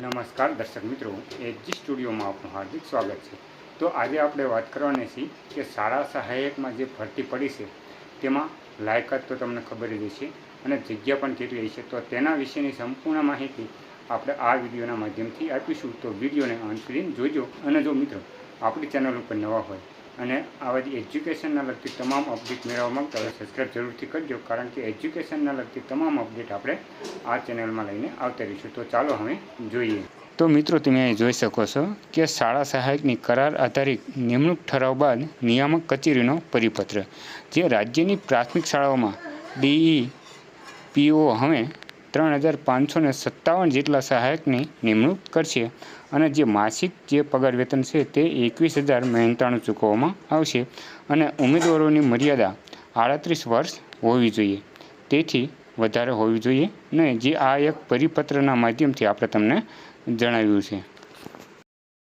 નમસ્કાર દર્શક મિત્રો, એચજી સ્ટુડિયોમાં આપનું હાર્દિક સ્વાગત છે। તો આજે આપણે વાત કરવાની છે કે શાળા સહાયકમાં જે ભરતી પડી છે તેમાં લાયકાત તો તમને ખબર જ હશે અને જગ્યા પણ કેટલી છે। તો તેના વિશેની સંપૂર્ણ માહિતી આપણે આ વિડીયોના માધ્યમથી આપીશું। તો વિડીયોને અંત સુધી જોજો અને જો મિત્રો આપણી ચેનલ ઉપર નવા હોય અને આવા જ એજ્યુકેશનના લગતી તમામ અપડેટ મેળવવા માંગતા હોય સબસ્ક્રાઈબ જરૂરથી કરજો, કારણ કે એજ્યુકેશનના લગતી તમામ અપડેટ આપણે આ ચેનલમાં લઈને આવતા રહીશું। તો ચાલો હવે જોઈએ। તો મિત્રો તમે અહીં જોઈ શકો છો કે શાળા સહાયકની કરાર આધારિત નિમણૂક ઠરાવ બાદ નિયામક કચેરીનો પરિપત્ર, જે રાજ્યની પ્રાથમિક શાળાઓમાં DEPO હવે 3557 જેટલા સહાયકની નિમણૂક કરશે અને જે માસિક જે પગાર વેતન છે તે 21,093 ચૂકવવામાં આવશે અને ઉમેદવારોની મર્યાદા 38 વર્ષ હોવી જોઈએ, તેથી વધારે હોવી જોઈએ નહીં, જે આ એક પરિપત્રના માધ્યમથી આપણે તમને જણાવ્યું છે।